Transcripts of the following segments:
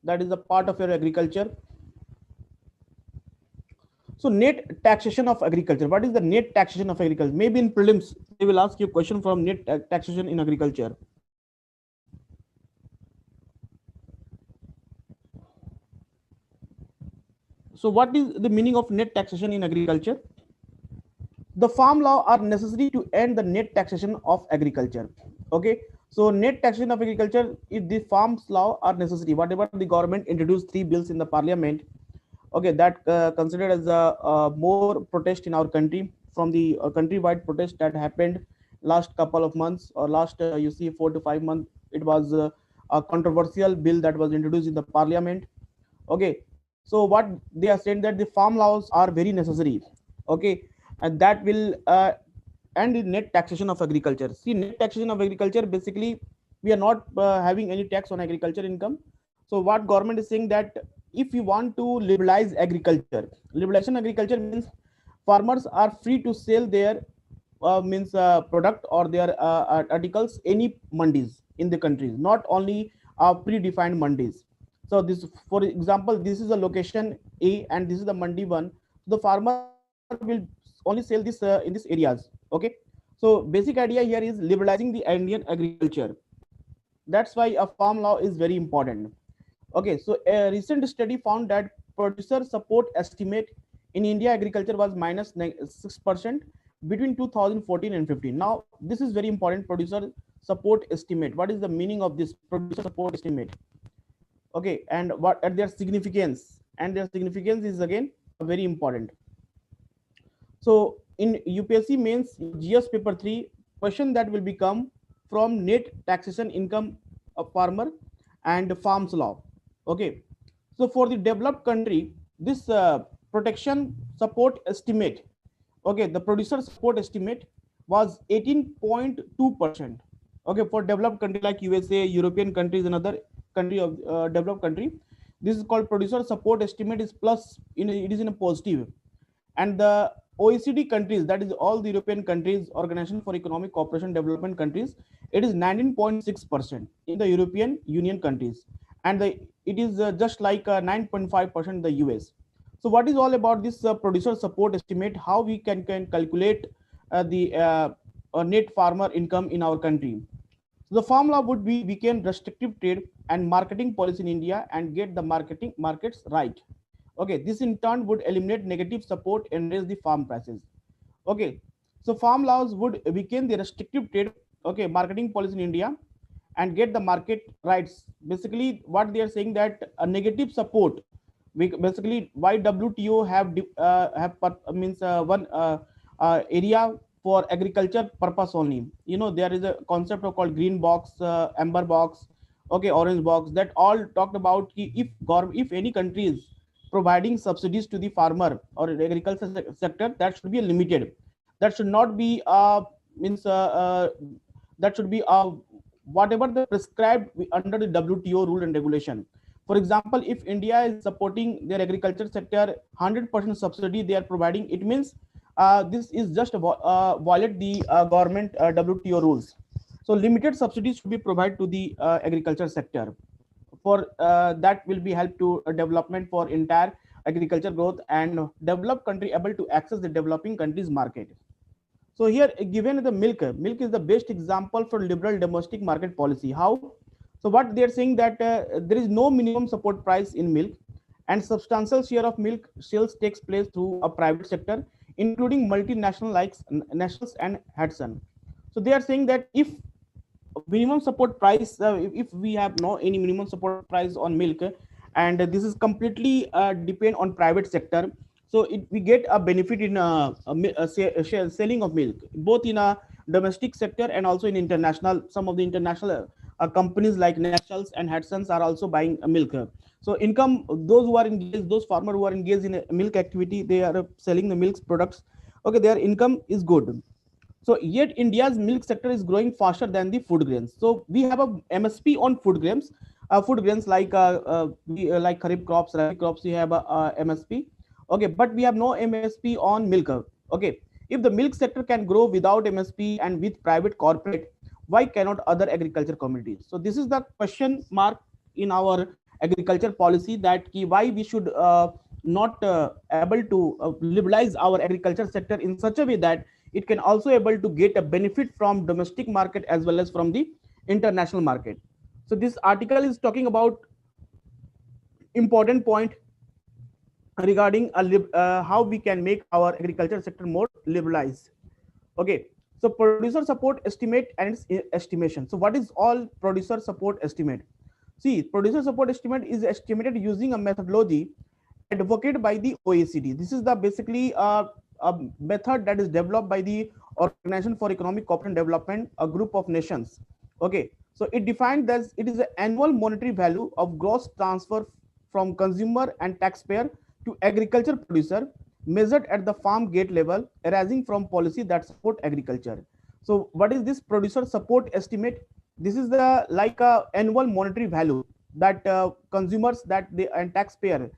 that is a part of your agriculture. So net taxation of agriculture. What is the net taxation of agriculture? Maybe in prelims they will ask you a question from net taxation in agriculture. So what is the meaning of net taxation in agriculture? The farm law are necessary to end the net taxation of agriculture. Okay, so net taxation of agriculture, if the farms law are necessary, whatever the government introduced 3 bills in the parliament, okay, that considered as a more protest in our country from the countrywide protest that happened last couple of months, or last you see 4 to 5 months. It was a controversial bill that was introduced in the parliament. Okay, so what they are saying that the farm laws are very necessary. Okay, and that will end the net taxation of agriculture. See, net taxation of agriculture, basically we are not having any tax on agriculture income. So what government is saying that if you want to liberalize agriculture, liberalization agriculture means farmers are free to sell their means product or their articles any mandis in the countries, not only predefined mandis. So this, for example, this is a location A and this is the mandi one. The farmer will only sell this in these areas. Okay, so basic idea here is liberalizing the Indian agriculture. That's why a farm law is very important. Okay, so a recent study found that producer support estimate in India agriculture was minus 6% between 2014 and 15. Now, this is very important. Producer support estimate. What is the meaning of this producer support estimate? Okay, and what are their significance? And their significance is again very important. So in UPSC mains GS paper 3, question that will become from net taxation income of farmer and farms law. Okay, so for the developed country, this protection support estimate, okay, the producer support estimate was 18.2%. Okay, for developed country like USA, European countries, and other country of developed country, this is called producer support estimate is plus, it is in a positive. And the OECD countries, that is all the European countries, Organization for Economic Cooperation Development countries, it is 19.6% in the European Union countries, and it is just like 9.5% in the US. So what is all about this producer support estimate? How we can calculate the net farmer income in our country? So the formula would be weaken restrictive trade and marketing policy in India and get the markets right. Okay, this in turn would eliminate negative support and raise the farm prices. Okay, so farm laws would weaken the restrictive trade, okay, marketing policy in India and get the market rights. Basically, what they are saying that a negative support, basically why WTO have means one area for agriculture purpose only. You know, there is a concept of called green box, amber box, okay, orange box, that all talked about if any country is providing subsidies to the farmer or agriculture sector, that should be limited. That should not be means that should be whatever the prescribed under the WTO rule and regulation. For example, if India is supporting their agriculture sector 100% subsidy they are providing, it means this is just violate the government WTO rules. So limited subsidies should be provided to the agriculture sector. For that will be help to development for entire agriculture growth and developed country able to access the developing countries market. So here given the milk is the best example for liberal domestic market policy. How? So what they are saying that there is no minimum support price in milk, and substantial share of milk sales takes place through a private sector, including multinational like Nationals and Hudson. So they are saying that if minimum support price, if we have no any minimum support price on milk, and this is completely depend on private sector, so we get a benefit in selling of milk both in a domestic sector and also in international. Some of the international companies like Nationals and Hudsons are also buying milk. So income, those who are engaged, those farmers who are engaged in a milk activity, they are selling the milk products, okay, their income is good. So yet India's milk sector is growing faster than the food grains. So we have a MSP on food grains like like kharif crops, rabi crops. We have a MSP. Okay, but we have no MSP on milk. Okay, if the milk sector can grow without MSP and with private corporate, why cannot other agriculture commodities? So this is the question mark in our agriculture policy, that why we should not able to liberalize our agriculture sector in such a way that it can also able to get a benefit from domestic market as well as from the international market. So this article is talking about important point regarding how we can make our agriculture sector more liberalized. Okay, so producer support estimate and its estimation. So what is all producer support estimate? See, producer support estimate is estimated using a methodology advocated by the OECD. This is the basically a method that is developed by the Organization for Economic Cooperation and Development, a group of nations. Okay, so it defined that it is an annual monetary value of gross transfer from consumer and taxpayer to agriculture producer, measured at the farm gate level, arising from policy that support agriculture. So what is this producer support estimate? This is the like a annual monetary value that consumers that they and taxpayer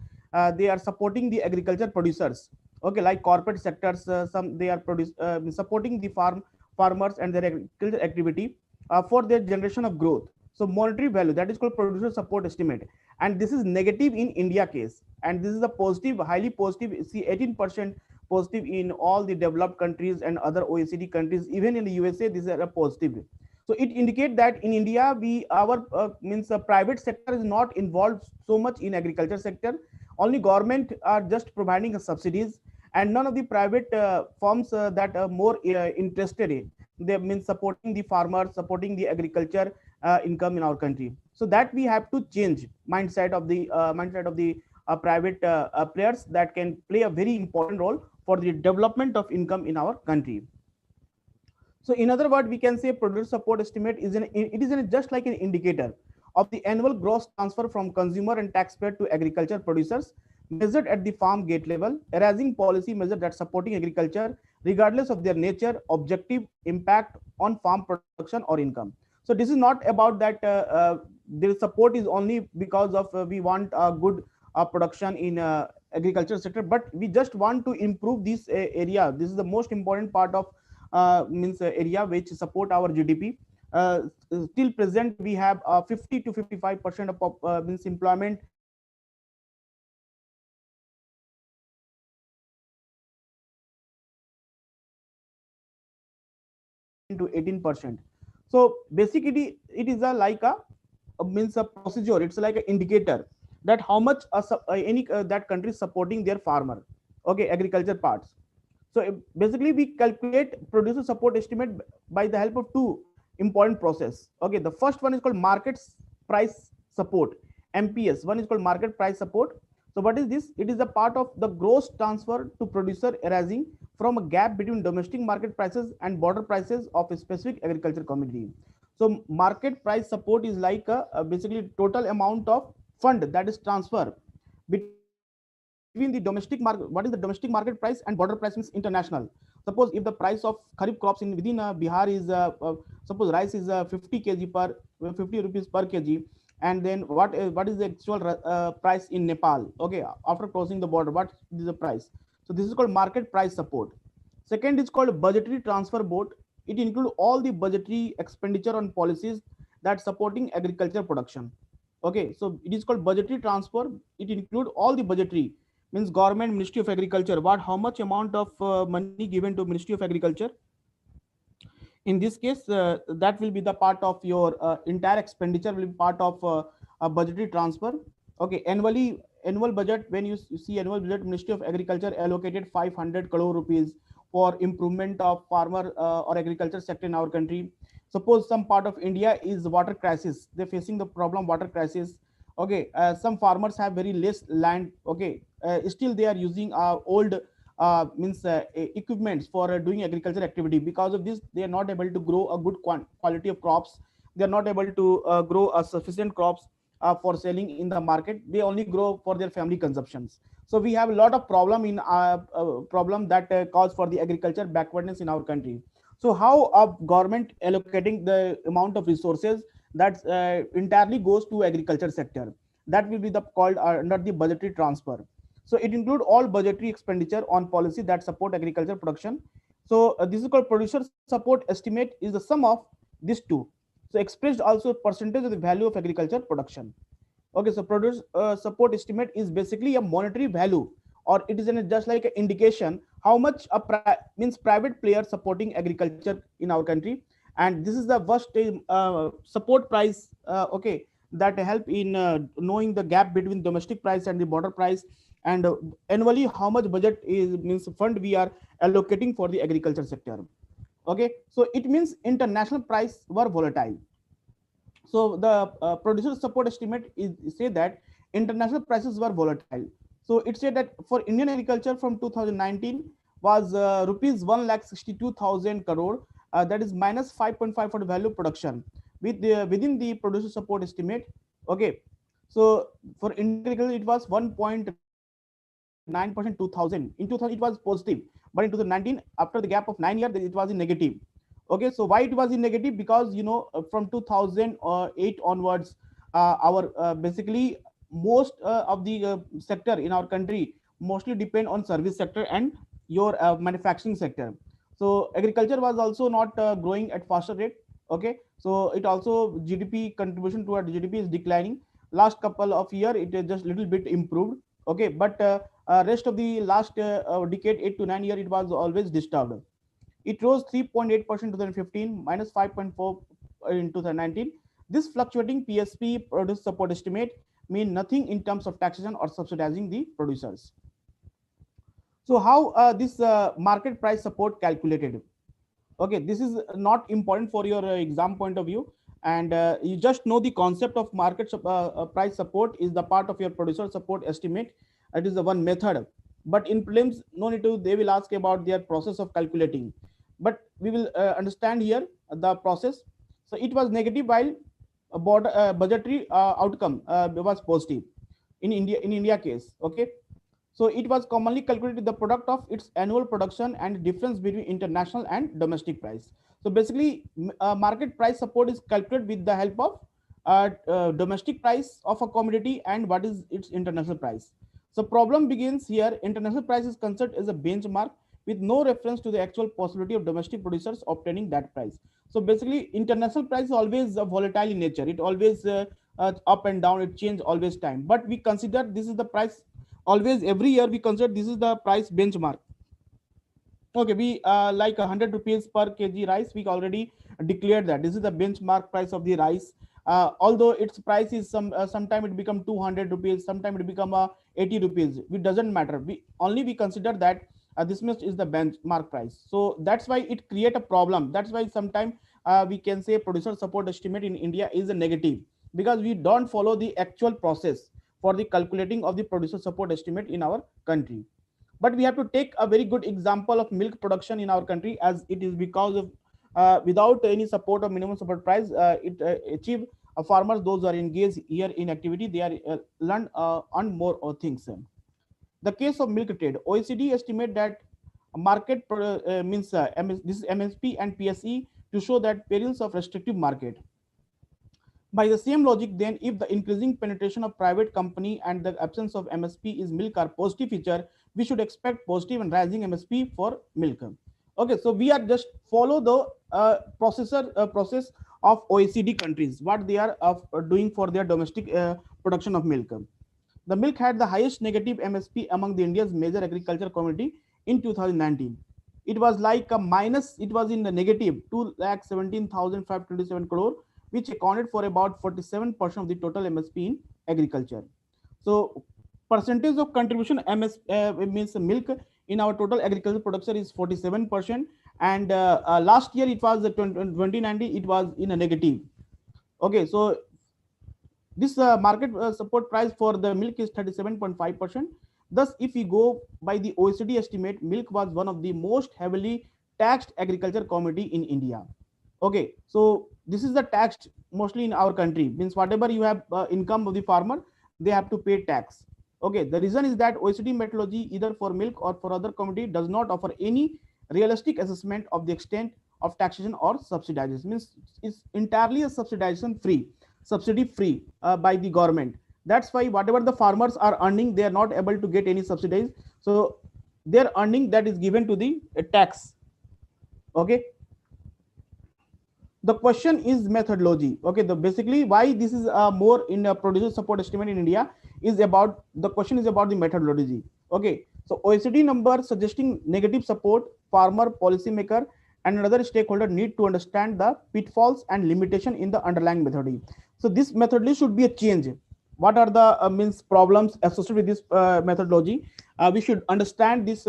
they are supporting the agriculture producers. Okay, like corporate sectors, some they are supporting the farmers and their agriculture activity for their generation of growth. So monetary value, that is called producer support estimate, and this is negative in India case, and this is a positive, highly positive. See, 18% positive in all the developed countries and other OECD countries. Even in the USA, this is a positive. So it indicates that in India, we our means the private sector is not involved so much in agriculture sector. Only government are just providing subsidies, and none of the private firms that are more interested in, they mean supporting the farmers, supporting the agriculture income in our country. So that we have to change mindset of the private players that can play a very important role for the development of income in our country. So in other words, we can say producer support estimate is just like an indicator of the annual gross transfer from consumer and taxpayer to agriculture producers, measured at the farm gate level, arising policy measure that supporting agriculture regardless of their nature, objective, impact on farm production or income. So this is not about that the support is only because of we want a good production in agriculture sector, but we just want to improve this area. This is the most important part of means area which support our GDP. Still present, we have 50 to 55% of means employment in agriculture sector, and this is decreasing to 18%. So basically, it is a like a means a procedure. It's like an indicator that how much any that country is supporting their farmer. Okay, agriculture parts. So basically, we calculate producer support estimate by the help of two important process. Okay, the first one is called market price support, MPS. One is called market price support. So what is this? It is a part of the gross transfer to producer arising from a gap between domestic market prices and border prices of a specific agriculture commodity. So market price support is like a basically total amount of fund that is transfer between the domestic market. What is the domestic market price and border price means international. Suppose if the price of kharif crops in within Bihar is suppose rice is 50 kg per 50 rupees per kg, and then what is the actual price in Nepal? Okay, after crossing the border, what is the price? So this is called market price support. Second is called budgetary transfer board. It includes all the budgetary expenditure on policies that supporting agriculture production. Okay, so it is called budgetary transfer. It includes all the budgetary, means government, Ministry of Agriculture, what how much amount of money given to Ministry of Agriculture. In this case, that will be the part of your entire expenditure will be part of a budgetary transfer. Okay, annual budget, when you see annual budget, Ministry of Agriculture allocated 500 crore rupees for improvement of farmer or agriculture sector in our country. Suppose some part of India is water crisis, they're facing the problem water crisis. Okay, some farmers have very less land. Okay, still they are using old means equipments for doing agriculture activity. Because of this, they are not able to grow a good quality of crops. They are not able to grow a sufficient crops for selling in the market. They only grow for their family consumptions. So we have a lot of problem that cause for the agriculture backwardness in our country. So how a government allocating the amount of resources that entirely goes to agriculture sector, that will be the called under the budgetary transfer. So it includes all budgetary expenditure on policy that support agriculture production. So this is called producer support estimate is the sum of these two. So expressed also percentage of the value of agriculture production. Okay, so producer support estimate is basically a monetary value, or it is just like an indication how much a means private player supporting agriculture in our country, and this is the worst support price. Okay, that help in knowing the gap between domestic price and the border price, and annually how much budget is means fund we are allocating for the agriculture sector. Okay, so it means international price were volatile. So the producer support estimate is say that international prices were volatile. So it said that for Indian agriculture from 2019 was rupees 1,62,000 crore, that is minus 5.5 for the value production with the within the producer support estimate. Okay, so for Indian agriculture it was 1.9% 2000. In 2000 it was positive, but in 2019 after the gap of 9 years it was in negative. Okay, so why it was in negative? Because from 2008 onwards, our basically most of the sector in our country mostly depend on service sector and your manufacturing sector. So agriculture was also not growing at faster rate. Okay, so it also GDP contribution toward GDP is declining. Last couple of year it is just little bit improved. Okay, but rest of the last decade 8 to 9 year it was always disturbed. It rose 3.8% in 2015, minus 5.4 in 2019. This fluctuating PSP produce support estimate mean nothing in terms of taxation or subsidizing the producers. So how this market price support calculated? Okay, this is not important for your exam point of view, and you just know the concept of market price support is the part of your producer support estimate. It is the one method, but in prelims no need to, they will ask about their process of calculating, but we will understand here the process. So it was negative while a border budgetary outcome was positive in India case. Okay, so it was commonly calculated the product of its annual production and difference between international and domestic price. So basically, market price support is calculated with the help of domestic price of a commodity and what is its international price. So problem begins here. International price is considered as a benchmark with no reference to the actual possibility of domestic producers obtaining that price. So basically, international price is always volatile in nature. It always up and down. It changes always time. But we consider this is the price always every year we consider this is the price benchmark. Okay, we like 100 rupees per kg rice, we already declared that this is the benchmark price of the rice. Although its price is sometime it become 200 rupees, sometime it become 80 rupees, it doesn't matter, we consider that this much is the benchmark price. So that's why it create a problem. That's why sometime we can say producer support estimate in India is a negative, because we don't follow the actual process for the calculating of the producer support estimate in our country. But we have to take a very good example of milk production in our country, as it is because of without any support or minimum support price, it achieve farmers those are engaged here in activity, they are learn on more things. The case of milk trade, OECD estimate that market means this is MSP and PSE to show that perils of restrictive market. By the same logic, then, if the increasing penetration of private company and the absence of MSP is milk are positive feature, we should expect positive and rising MSP for milk. Okay, so we are just follow the process of OECD countries, what they are doing for their domestic production of milk. The milk had the highest negative MSP among the India's major agriculture community in 2019. It was like a minus, it was in the negative 2,17,527 crore, which accounted for about 47% of the total MSP in agriculture. So percentage of contribution MS means milk in our total agricultural production is 47%, and last year it was 2019 it was in a negative. Okay, so this market support price for the milk is 37.5%. Thus, if we go by the OECD estimate, milk was one of the most heavily taxed agriculture commodity in India. Okay, so this is the taxed mostly in our country, means whatever you have income of the farmer, they have to pay tax. Okay, the reason is that OECD methodology either for milk or for other commodity does not offer any realistic assessment of the extent of taxation or subsidization, means it's entirely a subsidization free, subsidy free by the government. That's why whatever the farmers are earning, they are not able to get any subsidies. So their earning that is given to the tax. Okay, The question is methodology. Okay, the basically why this is more in a producer support estimate in India is about, the question is about the methodology. Okay, so OECD number suggesting negative support, farmer, policymaker, and another stakeholder need to understand the pitfalls and limitation in the underlying methodology. So this methodology should be a change. What are the means problems associated with this methodology? We should understand this.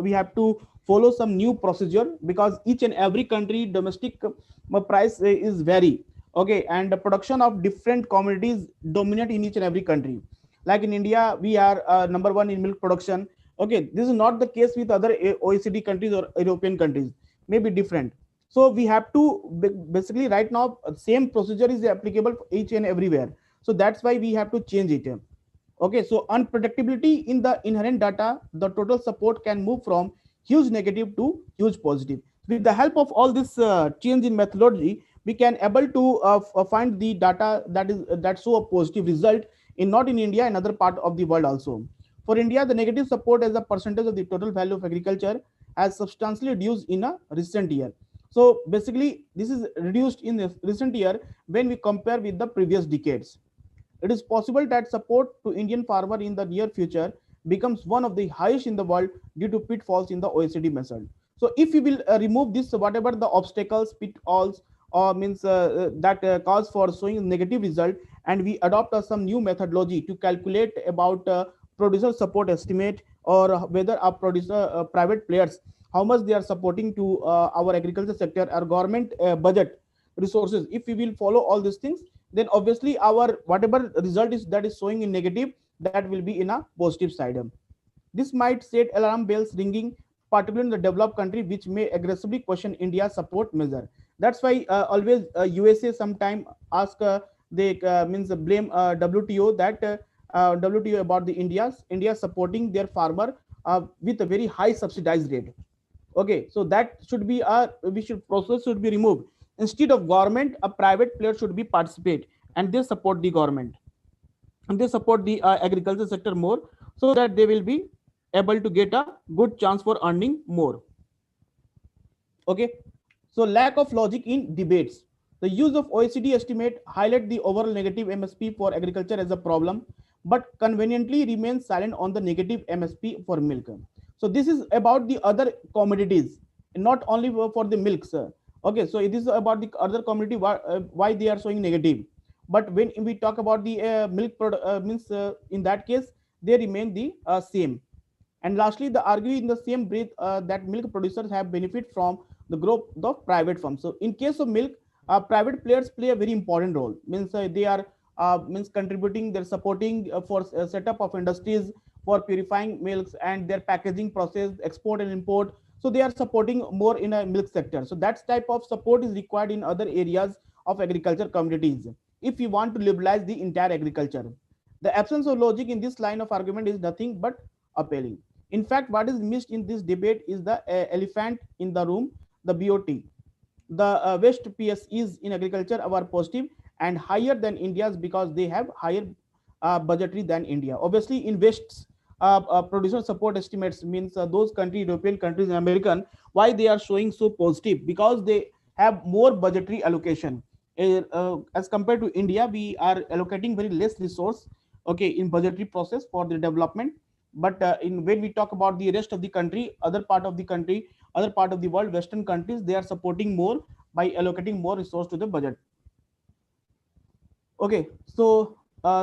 We have to follow some new procedure, because each and every country domestic price is vary. Okay, and the production of different commodities dominate in each and every country. Like in India, we are number one in milk production. Okay, this is not the case with other OECD countries or European countries, may be different. So we have to basically right now same procedure is applicable for each and everywhere. So that's why we have to change it. Okay, so unpredictability in the inherent data, the total support can move from huge negative to huge positive. With the help of all this change in methodology, we can able to find the data that show a positive result in, not in India, in other part of the world also. For India, the negative support as a percentage of the total value of agriculture has substantially reduced in a recent year. So basically, this is reduced in the recent year when we compare with the previous decades. It is possible that support to Indian farmer in the near future becomes one of the highest in the world due to pitfalls in the OECD method. So if we will remove this, whatever the obstacles, pitfalls, or means that cause for showing negative result, and we adopt some new methodology to calculate about producer support estimate, or whether a producer private players, how much they are supporting to our agriculture sector or government budget resources. If we will follow all these things, then obviously our whatever result is that is showing in negative, that will be in a positive side. This might set alarm bells ringing, particularly in the developed country, which may aggressively question India's support measure. That's why always USA sometime ask, they means blame WTO, that WTO about the India supporting their farmer with a very high subsidized rate. Okay, so that should be a, we should process should be removed. Instead of government, a private player should be participate, and they support the government, and they support the agriculture sector more, so that they will be able to get a good chance for earning more. Okay, so lack of logic in debates. The use of OECD estimate highlight the overall negative MSP for agriculture as a problem, but conveniently remains silent on the negative MSP for milk. So this is about the other commodities, not only for the milks. Okay, so it is about the other commodity, why they are showing negative. But when we talk about the milk product, means in that case they remain the same. And lastly, the argue in the same breath that milk producers have benefit from the growth of private firms. So in case of milk, private players play a very important role. Means they are means contributing, they're supporting for setup of industries for purifying milks and their packaging process, export and import. So they are supporting more in a milk sector. So that type of support is required in other areas of agriculture communities if you want to liberalize the entire agriculture. The absence of logic in this line of argument is nothing but appealing. In fact, what is missed in this debate is the elephant in the room, the BOT. The West PSEs in agriculture are positive and higher than India's, because they have higher budgetary than India. Obviously, in West's producer support estimates, means those countries, European countries and American, why they are showing so positive? Because they have more budgetary allocation. As compared to India, we are allocating very less resource, okay, in budgetary process for the development. But in when we talk about the rest of the country, other part of the country, other part of the world, Western countries, they are supporting more by allocating more resource to the budget. Okay, so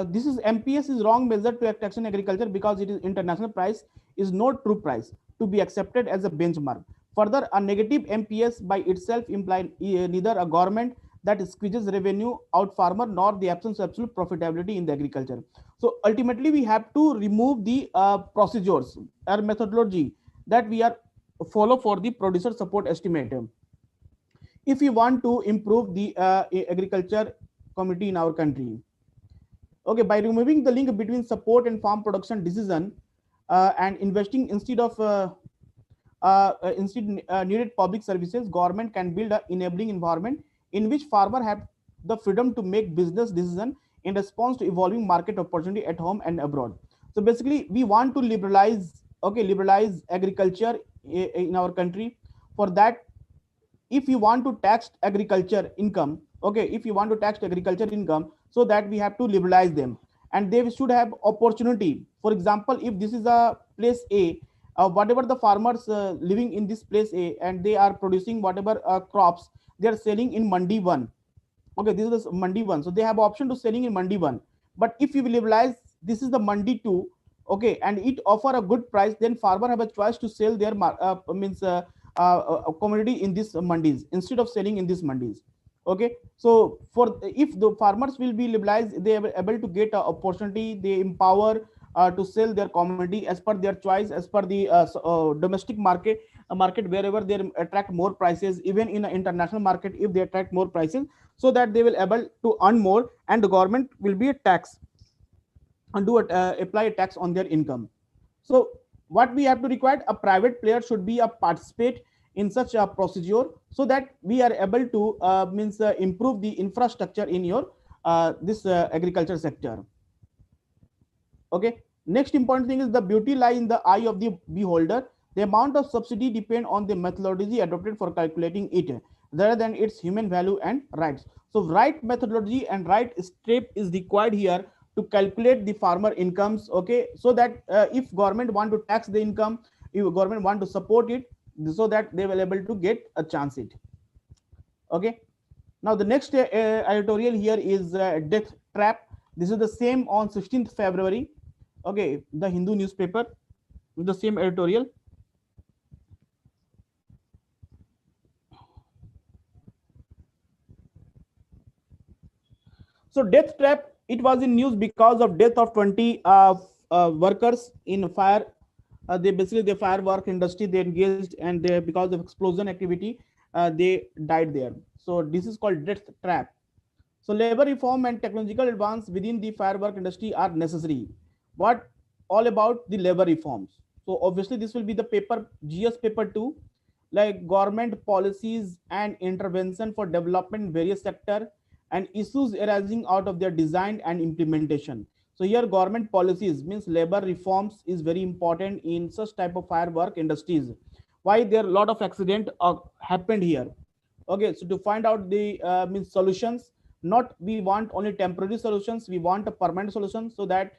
this is MPS is wrong measure to tax in agriculture, because it is international price is not true price to be accepted as a benchmark. Further, a negative MPS by itself implies neither a government that squeezes revenue out farmer, nor the absence of absolute profitability in the agriculture. So ultimately, we have to remove the procedures or methodology that we are follow for the producer support estimate. If we want to improve the agriculture community in our country. Okay, by removing the link between support and farm production decision, and investing instead of needed public services, government can build an enabling environment in which farmers have the freedom to make business decision in response to evolving market opportunity at home and abroad. So basically, we want to liberalize, okay, liberalize agriculture in our country. For that, if you want to tax agriculture income, okay, if you want to tax agriculture income, so that we have to liberalize them, and they should have opportunity. For example, if this is a place A, whatever the farmers living in this place A, and they are producing whatever crops, they are selling in mandi 1. Okay, this is the mandi 1, so they have option to selling in mandi 1. But if you liberalize, this is the mandi 2, okay, and it offer a good price, then farmer have a choice to sell their commodity in these mandis instead of selling in these mandis. Okay, so for if the farmers will be liberalized, they are able to get a opportunity, they empower to sell their commodity as per their choice, as per the domestic market wherever they attract more prices, even in an international market if they attract more prices, so that they will able to earn more, and the government will be a tax and do apply a tax on their income. So what we have to require, a private player should be a participate in such a procedure, so that we are able to improve the infrastructure in your this agriculture sector. Okay, next important thing is the beauty lies in the eye of the beholder. The amount of subsidy depend on the methodology adopted for calculating it, rather than its human value and rights. So right methodology and right step is required here to calculate the farmer incomes. Okay, so that if government want to tax the income, if government want to support it, so that they will able to get a chance it. Okay, now the next editorial here is death trap. This is the same on 16th February. Okay, the Hindu newspaper with the same editorial. So death trap, it was in news because of death of 20 workers in fire. They basically the firework industry they engaged, and they, because of explosion activity, they died there. So this is called death trap. So labor reform and technological advance within the firework industry are necessary. What all about the labor reforms? So obviously this will be the paper GS paper 2, like government policies and intervention for development in various sector and issues arising out of their design and implementation. So here government policies means labor reforms is very important in such type of firework industries. Why there are a lot of accident happened here? Okay, so to find out the means solutions, not we want only temporary solutions, we want a permanent solution, so that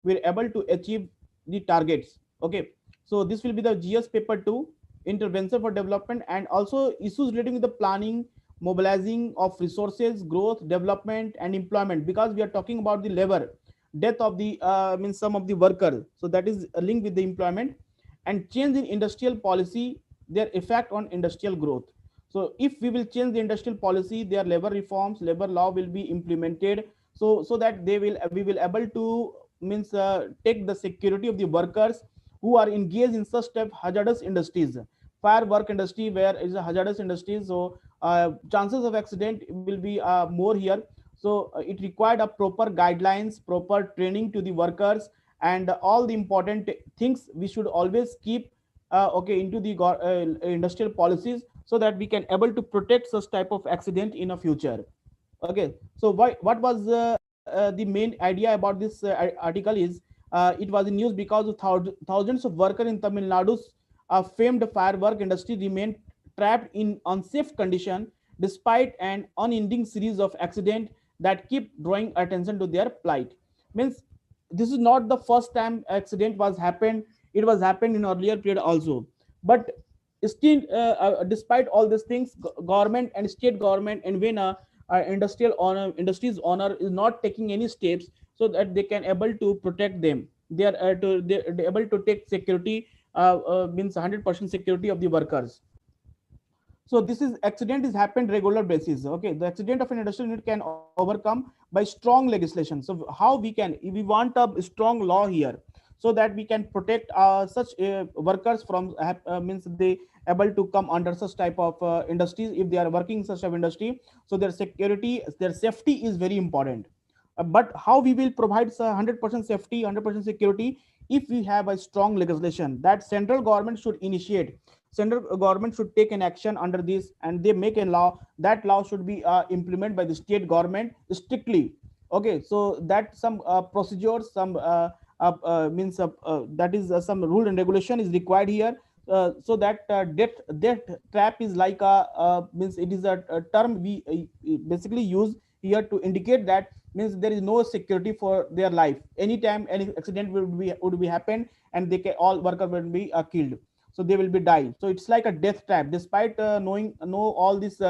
we're able to achieve the targets. Okay, so this will be the GS paper 2, intervention for development, and also issues relating to the planning, mobilizing of resources, growth, development, and employment, because we are talking about the labor death of the means some of the worker, so that is a link with the employment. And change in industrial policy, their effect on industrial growth. So if we will change the industrial policy, their labor reforms, labor law will be implemented, so that they will we will able to take the security of the workers who are engaged in such type hazardous industries. Firework industry where is a hazardous industry, so chances of accident will be more here. So it required a proper guidelines, proper training to the workers, and all the important things we should always keep okay into the industrial policies, so that we can able to protect such type of accident in a future. Okay, so what was the main idea about this article is it was in news because of thousands of workers in Tamil Nadu's famed firework industry remained trapped in unsafe condition despite an unending series of accidents that keep drawing attention to their plight. Means this is not the first time accident was happened, it was happened in earlier period also. But still despite all these things, government and state government and when industrial owner industries owner is not taking any steps, so that they can able to protect them, they are they're able to take security means 100% security of the workers. So this is accident is happened regular basis. Okay, the accident of an industrial unit can overcome by strong legislation. So how we can, we want a strong law here, so that we can protect such workers from means they able to come under such type of industries if they are working such type of industry. So their security, their safety is very important. But how we will provide 100% safety, 100% security, if we have a strong legislation that central government should initiate, central government should take an action under this, and they make a law, that law should be implemented by the state government strictly. Okay, so that some procedures, some means that is some rule and regulation is required here, So that death trap is like a means it is a term we basically use here to indicate that means there is no security for their life. Anytime any accident would be happened, and they can, all workers will be killed, so they will be die. So it's like a death trap. Despite knowing know all this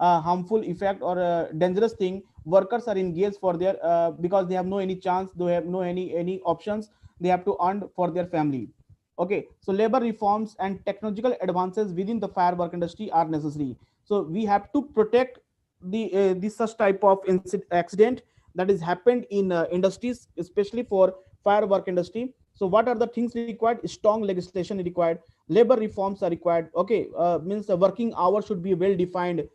harmful effect or dangerous thing, workers are engaged for their because they have no any chance, they have no any options, they have to earn for their family. Okay, so labor reforms and technological advances within the firework industry are necessary. So we have to protect the such type of accident that is happened in industries, especially for firework industry. So what are the things required? Strong legislation required, labor reforms are required. Okay, means the working hours should be well defined.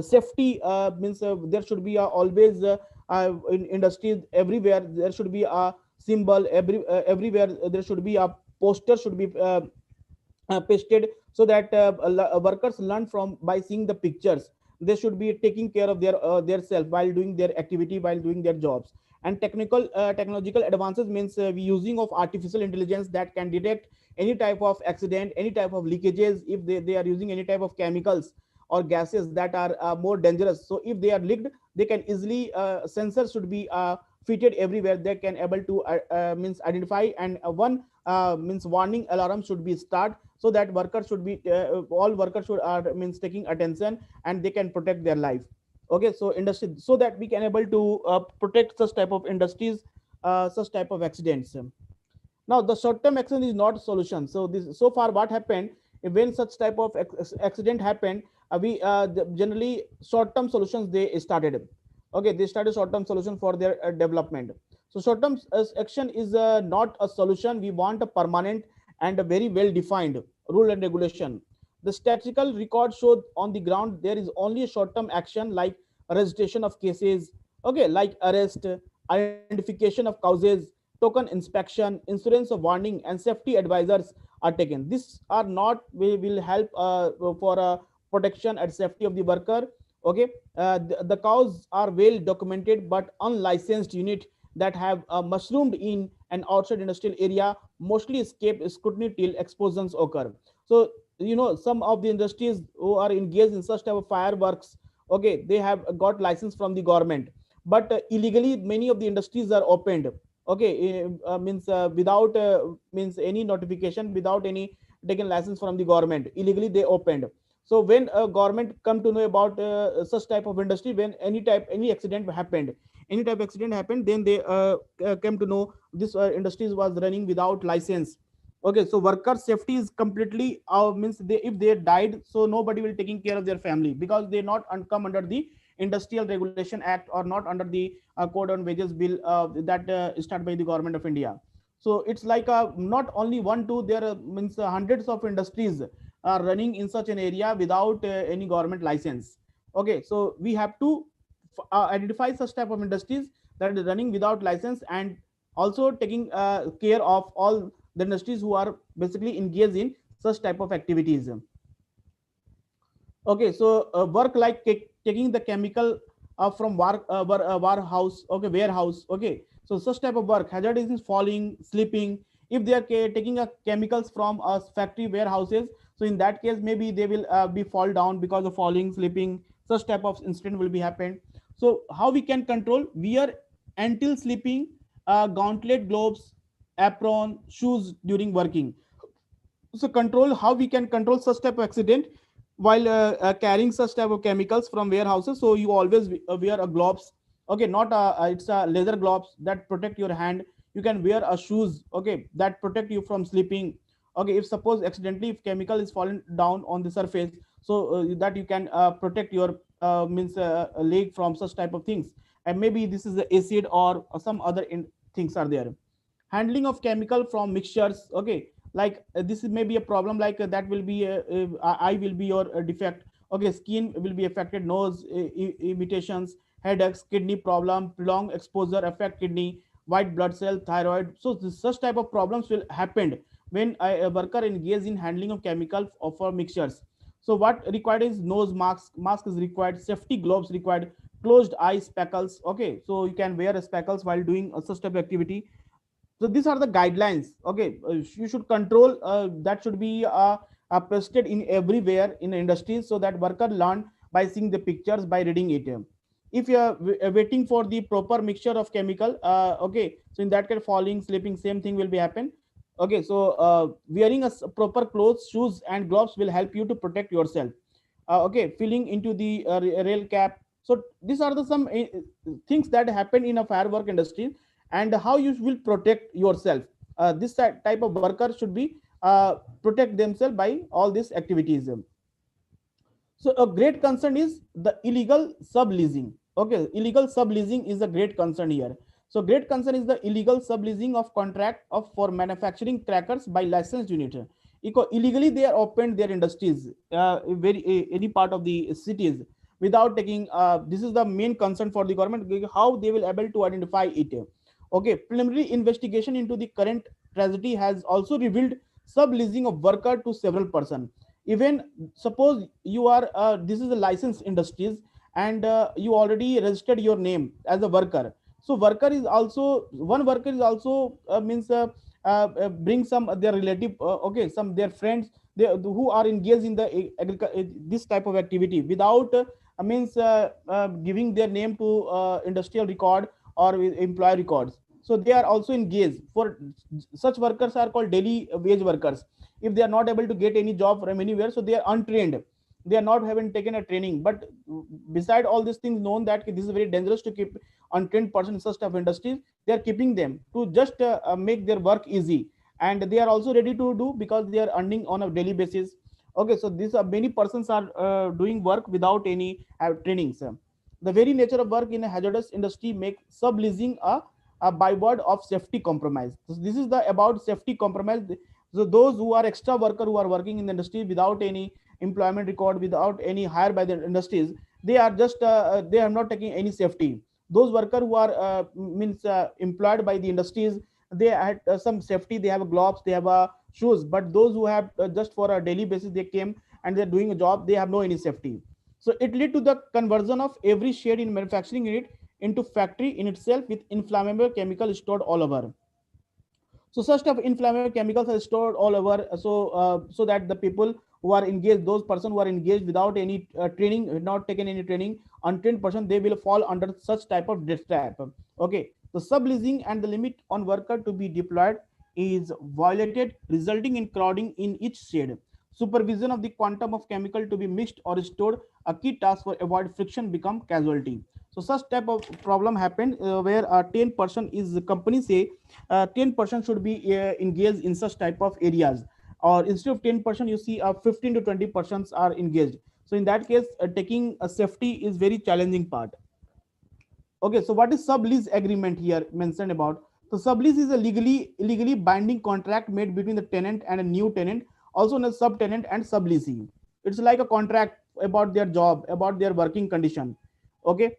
Safety means there should be always in industries everywhere there should be a symbol, everywhere there should be a poster should be pasted, so that workers learn from by seeing the pictures. They should be taking care of their self while doing their activity, while doing their jobs. And technological advances means we using of artificial intelligence that can detect any type of accident, any type of leakages. If they are using any type of chemicals or gases that are more dangerous, so if they are leaked, they can easily sensors should be fitted everywhere, they can able to means identify, and one means warning alarm should be start, so that workers should be all workers should are means taking attention, and they can protect their life. Okay, so industry, so that we can able to protect such type of industries, such type of accidents. Now the short term action is not a solution. So this, so far what happened, when such type of accident happened, we generally short term solutions they started. Okay, they started short term solution for their development. So short term action is not a solution. We want a permanent and a very well defined rule and regulation. The statistical record showed on the ground there is only a short term action like registration of cases, okay, like arrest, identification of causes, token inspection, insurance of warning, and safety advisors are taken. These are not will help for protection and safety of the worker. Okay, the cause are well documented, but unlicensed unit that have mushroomed in an outside industrial area mostly escape scrutiny till explosions occur. So some of the industries who are engaged in such type of fireworks, okay, they have got license from the government, but illegally many of the industries are opened. Okay, means without means any notification, without any taken license from the government, illegally they opened. So when government come to know about such type of industry, when any accident happened, any type of accident happened, then they came to know this industries was running without license. Okay, so worker safety is completely means they, if they died, so nobody will taking care of their family, because they not come under the industrial regulation act, or not under the code on wages bill that started by the government of India. So it's like not only one two, there means hundreds of industries are running in such an area without any government license. Okay, so we have to identify such type of industries that is running without license, and also taking care of all the industries who are basically engaged in such type of activities. Okay, so work like taking the chemical from warehouse, okay, warehouse. Okay, so such type of work, hazard is falling, sleeping. If they are taking chemicals from factory warehouses, so in that case maybe they will be fall down because of falling, sleeping. Such type of incident will be happened. So how we can control? Wear until sleeping, gauntlet, gloves, apron, shoes during working. So control, how we can control such type of accident while carrying such type of chemicals from warehouses. So you always wear a gloves. Okay, not it's a leather gloves that protect your hand. You can wear a shoes, okay, that protect you from sleeping. Okay, if suppose accidentally if chemical is fallen down on the surface, so that you can protect your means leg from such type of things. And maybe this is the acid or some other things are there. Handling of chemical from mixtures, okay, like this is maybe a problem, like that will be eye will be your defect. Okay, skin will be affected, nose irritations, headaches, kidney problem, prolonged exposure affect kidney, white blood cell, thyroid. So such type of problems will happen when a worker engage in handling of chemical for mixtures. So what required is nose mask is required, safety gloves required, closed eye speckles. Okay, so you can wear speckles while doing such type of activity. So these are the guidelines. Okay, you should control that should be posted in everywhere in the industry, so that worker learn by seeing the pictures, by reading it. If you are waiting for the proper mixture of chemical, okay, so in that case falling, slipping, same thing will be happen. Okay, so wearing a proper clothes, shoes and gloves will help you to protect yourself. Okay, filling into the rail cap. So these are the some things that happen in a firework industry, and how you will protect yourself. This type of worker should be protect themselves by all these activities. So a great concern is the illegal subleasing. Okay, illegal subleasing is a great concern here. So great concern is the illegal subleasing of contract of for manufacturing crackers by licensed unit. Illegally they are opened their industries, any part of the cities, without taking. This is the main concern for the government. How they will able to identify it. Okay, preliminary investigation into the current tragedy has also revealed subleasing of worker to several persons. Even suppose you are this is a licensed industries, and you already registered your name as a worker. So worker is also one worker is also means bring some their relative, okay, some their friends, they, who are engaged in the this type of activity without means giving their name to industrial record or employee records. So they are also engaged. For such workers are called daily wage workers. If they are not able to get any job from anywhere, so they are untrained, they are not having taken a training. But beside all these things known that this is very dangerous to keep untrained person in such type of industries, they are keeping them to just make their work easy, and they are also ready to do because they are earning on a daily basis. Okay, so these are many persons are doing work without any trainings. The very nature of work in a hazardous industry make subleasing a byword of safety compromise. So this is the about safety compromise. So those who are extra worker who are working in the industry without any employment record, without any hire by the industries, they are just they are not taking any safety. Those worker who are means employed by the industries, they had some safety, they have gloves, they have shoes. But those who have just for a daily basis they came and they're doing a job, they have no any safety. So it led to the conversion of every shade in manufacturing unit into factory in itself with inflammable chemical stored all over. So such type of inflammable chemicals are stored all over. So that the people who are engaged, those person who are engaged without any training, not taken any training, untrained person, they will fall under such type of this trap. Okay, the subleasing and the limit on worker to be deployed is violated, resulting in crowding in each shade. Supervision of the quantum of chemical to be mixed or stored, a key task for avoid friction, become casualty. So such type of problem happened where 10% is the company say 10% should be engaged in such type of areas, or instead of 10% you see 15 to 20% are engaged. So in that case taking a safety is very challenging part. Okay, so what is sublease agreement here mentioned about? So sublease is a legally binding contract made between the tenant and a new tenant, also known as subtenant and subleasing. It's like a contract about their job, about their working condition. Okay,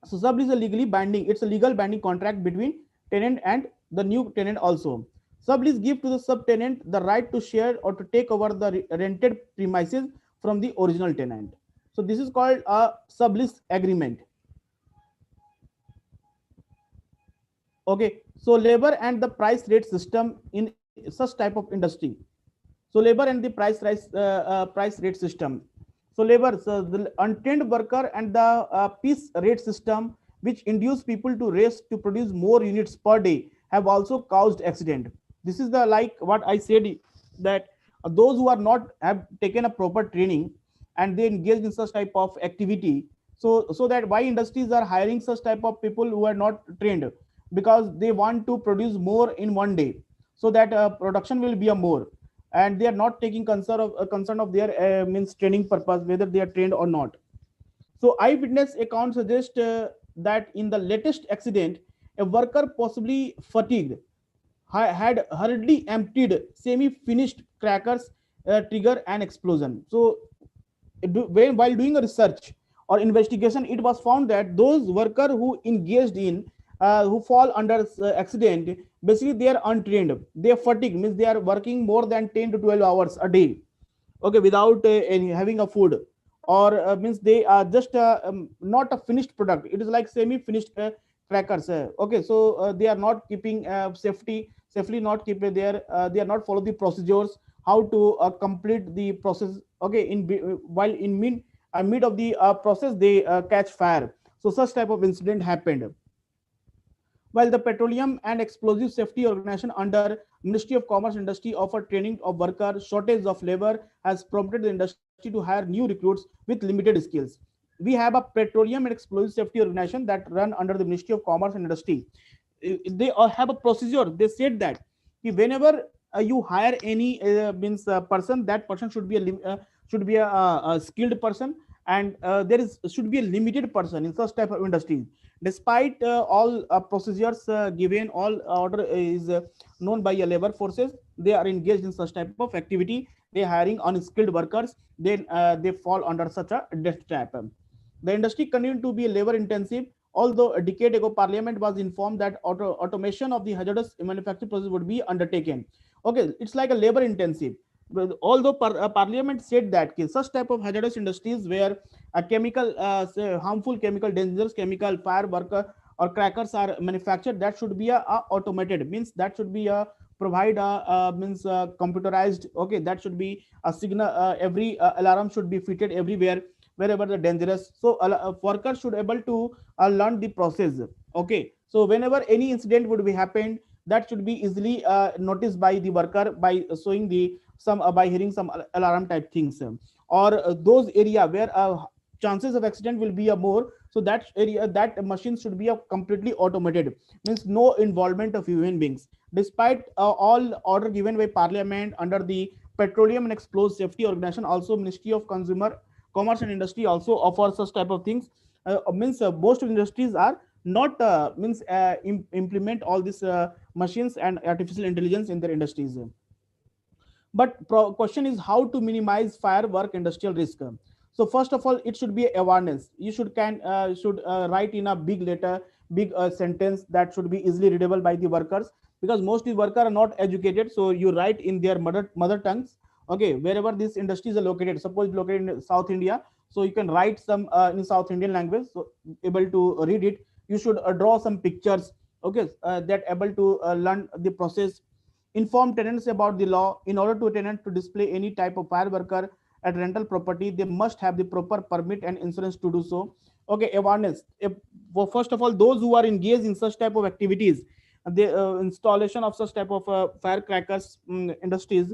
so sublease is a legally binding, it's a legal binding contract between tenant and the new tenant also. Sublease give to the subtenant the right to share or to take over the rented premises from the original tenant. So this is called a sublease agreement. Okay, so labor and the price rate system in such type of industry. So labor and the price rate system. So labor, so the untrained worker and the piece rate system, which induce people to race to produce more units per day, have also caused accident. This is the like what I said, that those who are not have taken a proper training and they engaged in such type of activity. So that why industries are hiring such type of people who are not trained, because they want to produce more in one day, so that production will be a more, and they are not taking concern of their means training purpose, whether they are trained or not. So eyewitness account suggest that in the latest accident, a worker possibly fatigued had hurriedly emptied semi-finished crackers, trigger an explosion. So while doing a research or investigation, it was found that those workers who engaged in who fall under accident, basically they are untrained, they are fatigued, means they are working more than 10 to 12 hours a day, okay, without any having a food, or means they are just not a finished product, it is like semi finished crackers. Okay, so they are not keeping safely not keep their they are not follow the procedures how to complete the process. Okay, while in mid of the process they catch fire. So such type of incident happened. While the Petroleum and Explosive Safety Organization under Ministry of Commerce and Industry offer training of workers, shortage of labor has prompted the industry to hire new recruits with limited skills. We have a Petroleum and Explosive Safety Organization that run under the Ministry of Commerce and Industry. They have a procedure. They said that whenever you hire any means person, that person should be a skilled person, and there is should be a limited person in such type of industries. Despite all procedures given, all order is known by a labor forces, they are engaged in such type of activity. They hiring unskilled workers, then they fall under such a death trap. The industry continued to be labor intensive, although a decade ago Parliament was informed that automation of the hazardous manufacturing process would be undertaken. Okay, it's like a labor intensive. Although Parliament said that such type of hazardous industries where a chemical, harmful chemical, dangerous chemical, fireworker or crackers are manufactured, that should be a automated. Means that should be a provide means computerized. Okay, that should be a signal. Every alarm should be fitted everywhere wherever the dangerous. So workers should able to learn the process. Okay, so whenever any incident would be happened, that should be easily noticed by the worker by showing the some by hearing some alarm type things, or those area where chances of accident will be a more. So that area, that machine should be a completely automated, means no involvement of human beings. Despite all order given by Parliament under the Petroleum and Explosive Safety Organization, also Ministry of Consumer Commerce and Industry also offers such type of things. Means most industries are not means implement all these machines and artificial intelligence in their industries. But question is how to minimize firework industrial risk. So first of all, it should be awareness. You should write in a big letter, big sentence that should be easily readable by the workers, because mostly workers are not educated. So you write in their mother tongues. Okay, wherever these industries are located, suppose located in South India, so you can write some in South Indian language, so able to read it. You should draw some pictures. Okay, that able to learn the process. Inform tenants about the law. In order to a tenant to display any type of fireworker at rental property, they must have the proper permit and insurance to do so. Okay, awareness. Well, first of all, those who are engaged in such type of activities, the installation of such type of firecrackers industries,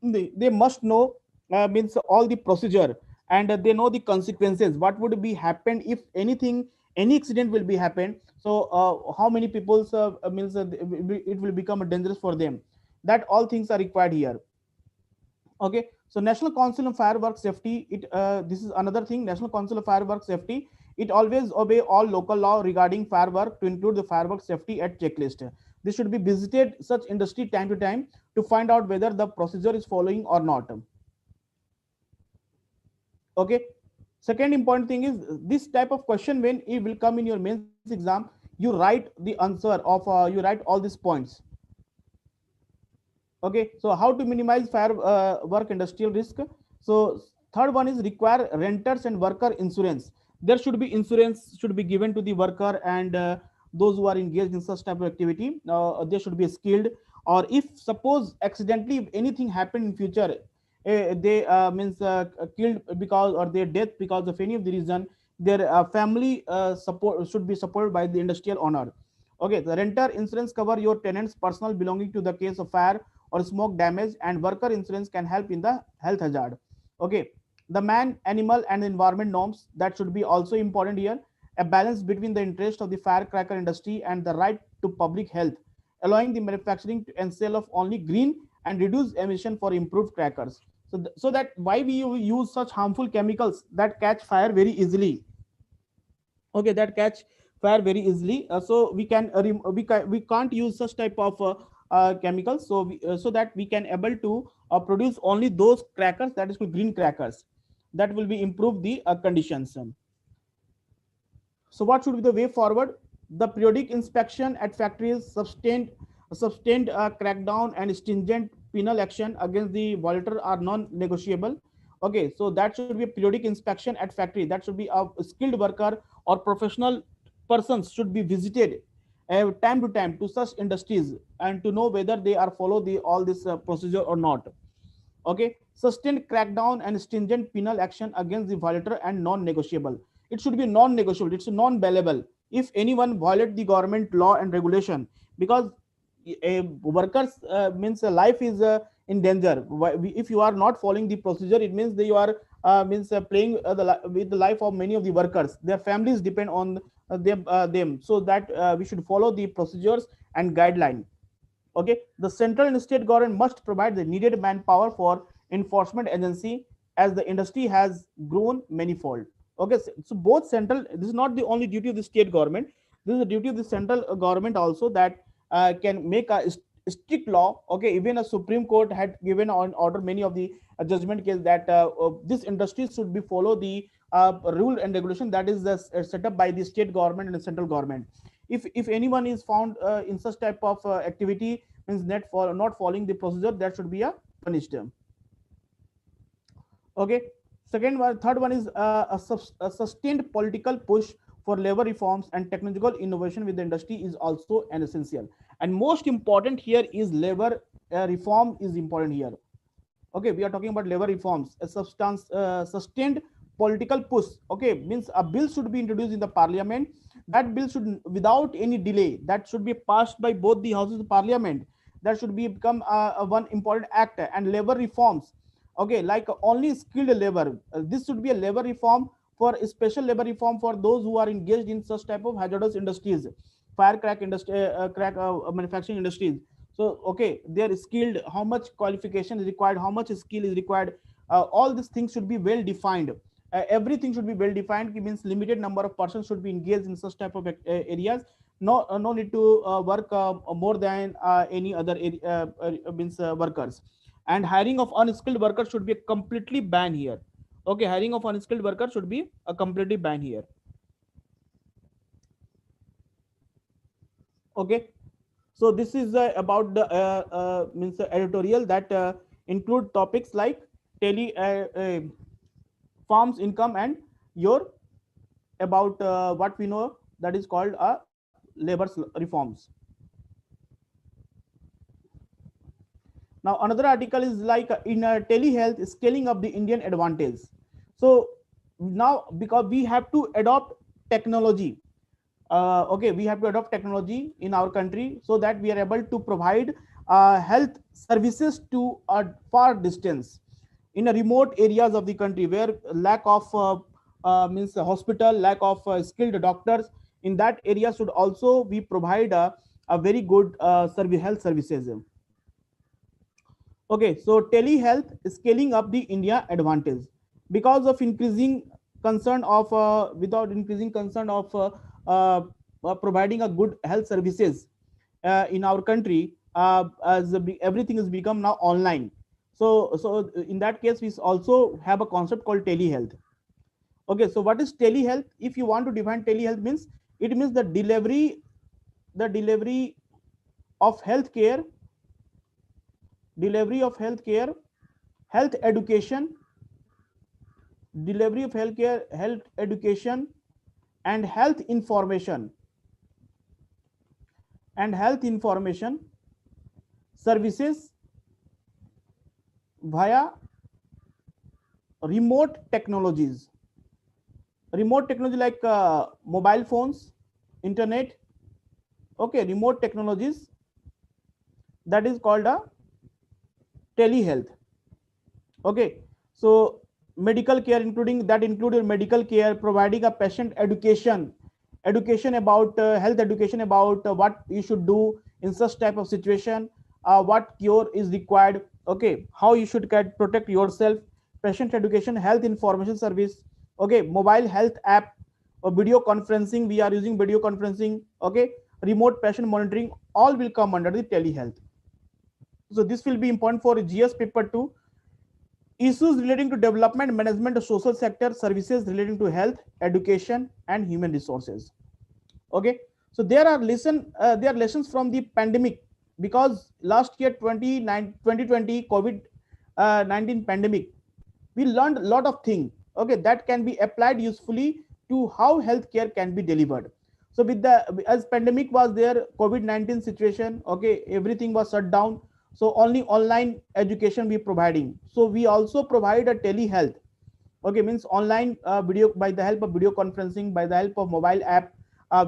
they must know means all the procedure, and they know the consequences. What would be happen if anything, any accident will be happen. So how many people means it will become dangerous for them. That all things are required here. Okay, so National Council of Fireworks Safety, it this is another thing. National Council of Fireworks Safety, it always obey all local law regarding firework to include the firework safety at checklist. This should be visited such industry time to time to find out whether the procedure is following or not. Okay, second important thing is this type of question when it will come in your mains exam, you write the answer of you write all these points. Okay, so how to minimize fire work industrial risk. So third one is require renters and worker insurance. There should be insurance should be given to the worker, and those who are engaged in such type of activity, they should be skilled. Or if suppose accidentally if anything happened in future, they means killed because or their death because of any of the reason, their family support should be supported by the industrial owner. Okay, the renter insurance cover your tenant's personal belonging to the case of fire or smoke damage, and worker insurance can help in the health hazard. Okay, the man, animal, and environment norms, that should be also important here. A balance between the interest of the firecracker industry and the right to public health, allowing the manufacturing and sale of only green and reduce emission for improved crackers. So, so that why we use such harmful chemicals that catch fire very easily. Okay, that catch fire very easily. So we can we can't use such type of chemicals, so so that we can able to produce only those crackers, that is called green crackers, that will be improve the conditions. So what should be the way forward? The periodic inspection at factories, sustained crackdown, and stringent penal action against the violator are non-negotiable. Okay, so that should be a periodic inspection at factory. That should be a skilled worker or professional persons should be visited time to time to such industries and to know whether they are follow the all this procedure or not. Okay, sustained crackdown and stringent penal action against the violator and non-negotiable. It should be non-negotiable, it's non-bailable if anyone violate the government law and regulation, because a workers means life is in danger. If you are not following the procedure, it means that you are means playing with the life of many of the workers. Their families depend on them, so that we should follow the procedures and guideline. Okay, the central and state government must provide the needed manpower for enforcement agency, as the industry has grown manifold. Okay, so both central, this is not the only duty of the state government, this is the duty of the central government also, that can make a strict law. Okay, even a Supreme Court had given on order many of the judgment case that this industry should be follow the rule and regulation that is set up by the state government and the central government. If anyone is found in such type of activity, means not following the procedure, that should be a punished. Okay, third one is a sustained political push for labor reforms and technological innovation with the industry is also an essential. And most important here is labor reform is important here. Okay, we are talking about labor reforms, a sustained political push. Okay, means a bill should be introduced in the parliament. That bill should, without any delay, that should be passed by both the houses of parliament. That should be become a one important act. And labor reforms, okay, like only skilled labor, this should be a labor reform for special labor reform for those who are engaged in such type of hazardous industries, firecrack industry, crack manufacturing industries. So okay, they are skilled, how much qualification is required, how much skill is required, all these things should be well defined. Everything should be well defined. It means limited number of persons should be engaged in such type of areas. No need to work more than any other means workers. And hiring of unskilled workers should be completely banned here. Okay, hiring of unskilled workers should be a completely banned here. Okay, so this is about the means editorial that include topics like tele farms income and your about what we know that is called labor reforms. Now another article is like in telehealth scaling up the Indian advantage. So now because we have to adopt technology, okay, we have to adopt technology in our country so that we are able to provide health services to a far distance in a remote areas of the country where lack of means hospital, lack of skilled doctors. In that area should also we provide a very good health services. Okay, so telehealth scaling up the India advantage because of increasing concern of without increasing concern of providing a good health services in our country, as everything has become now online. So in that case, we also have a concept called telehealth. Okay, so what is telehealth? If you want to define telehealth, means it means the delivery of healthcare, health education, delivery of healthcare, health education, and health information services via remote technologies. Remote technology like mobile phones, internet. Okay, remote technologies, that is called a telehealth. Okay, so medical care, including that included medical care, providing a patient education about health education about what you should do in such type of situation, what cure is required, okay, how you should protect yourself, patient education, health information service, okay, mobile health app or video conferencing, we are using video conferencing, okay, remote patient monitoring, all will come under the telehealth. So this will be important for GS paper 2. Issues relating to development, management of social sector, services relating to health, education, and human resources. Okay, so there are lessons from the pandemic, because last year 2020 COVID-19 pandemic, we learned a lot of things, okay, that can be applied usefully to how healthcare can be delivered. So with the, as pandemic was there, COVID-19 situation, okay, everything was shut down. So only online education we providing. So we also provide a telehealth. Okay, means online video, by the help of video conferencing, by the help of mobile app,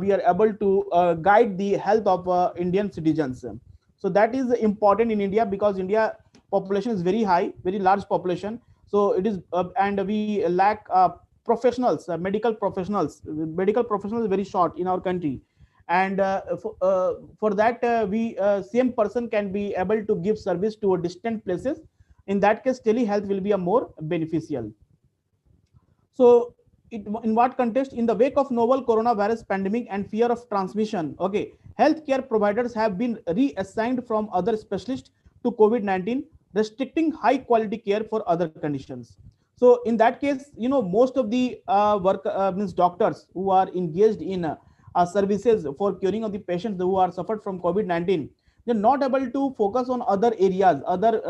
we are able to guide the health of Indian citizens. So that is important in India, because India population is very high, very large population. So it is and we lack professionals, medical professionals very short in our country. And for that, we same person can be able to give service to a distant places. In that case, telehealth will be a more beneficial. So, in what context? In the wake of novel coronavirus pandemic and fear of transmission, okay, healthcare providers have been reassigned from other specialists to COVID-19, restricting high quality care for other conditions. So, in that case, most of the work means doctors who are engaged in services for curing of the patients who are suffered from COVID-19, they're not able to focus on other areas, other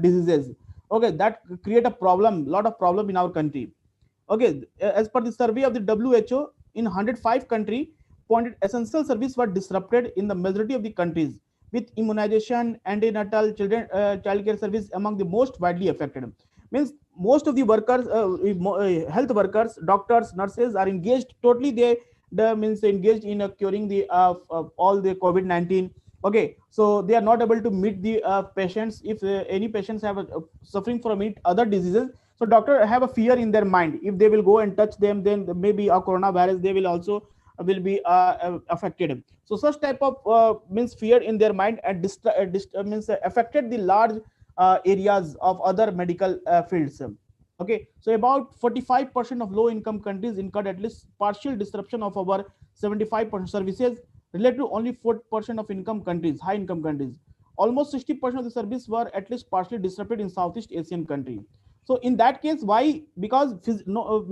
diseases. Okay, that create a problem, lot of problem in our country. Okay, as per the survey of the WHO, in 105 country, pointed essential service were disrupted in the majority of the countries, with immunization, antenatal, children, child care service among the most widely affected. Means most of the workers, health workers, doctors, nurses are engaged totally. They means engaged in curing the all the COVID-19. Okay, so they are not able to meet the patients. If any patients have suffering from it other diseases, so doctor have a fear in their mind. If they will go and touch them, then maybe a coronavirus they will also will be affected. So such type of means fear in their mind, and means affected the large areas of other medical fields. Okay, so about 45% of low income countries incurred at least partial disruption of our 75% services, related to only 4% of income countries, high income countries. Almost 60% of the service were at least partially disrupted in Southeast Asian country. So in that case, why? Because no,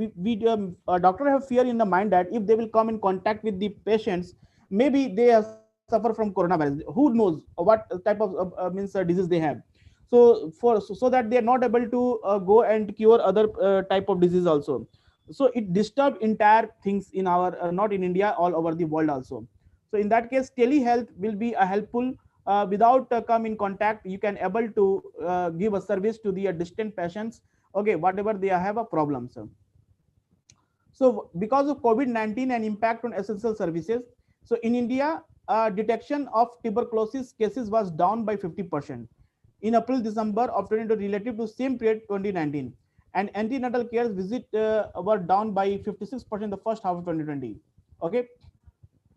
doctor have fear in the mind that if they will come in contact with the patients, maybe they suffer from coronavirus. Who knows what type of means disease they have. So so that they are not able to go and cure other type of disease also. So it disturb entire things in our not in India, all over the world also. So in that case, telehealth will be a helpful. Without come in contact, you can able to give a service to the distant patients. Okay, whatever they have a problem. So because of COVID-19 and impact on essential services, so in India, detection of tuberculosis cases was down by 50% in April December of 2020 relative to same period 2019, and antenatal care visit were down by 56% the first half of 2020. Okay,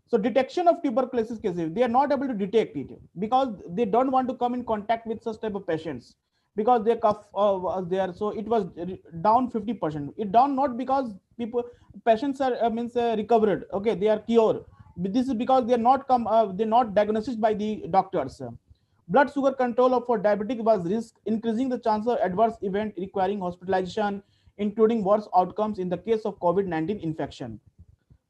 so detection of tuberculosis cases, they are not able to detect it because they don't want to come in contact with such type of patients, because their cough was there. So it was down 50%. It down not because people patients are means recovered. Okay, they are cured. But this is because they are not come. They're not diagnosed by the doctors. Blood sugar control of for diabetic was risk, increasing the chance of adverse event requiring hospitalization, including worse outcomes in the case of COVID-19 infection.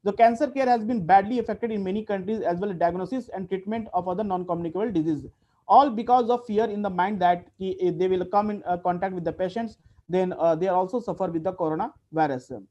The cancer care has been badly affected in many countries, as well as diagnosis and treatment of other non-communicable diseases, all because of fear in the mind that if they will come in contact with the patients, then they also suffer with the coronavirus.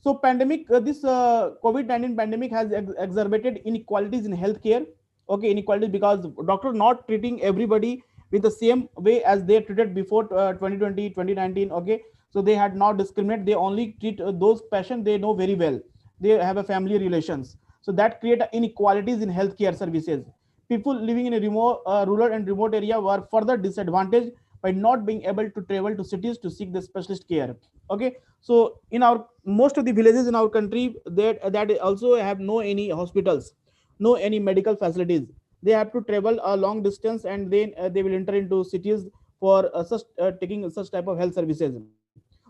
So pandemic, this COVID-19 pandemic has exacerbated inequalities in healthcare. Okay, inequalities because doctor not treating everybody with the same way as they treated before 2020, 2019. Okay, so they had not discriminate. They only treat those patients they know very well. They have a family relations. So that create inequalities in healthcare services. People living in a remote, rural and remote area were further disadvantaged by not being able to travel to cities to seek the specialist care. Okay, so in our most of the villages in our country, that also have no any hospitals, no any medical facilities. They have to travel a long distance, and then they will enter into cities for such taking such type of health services.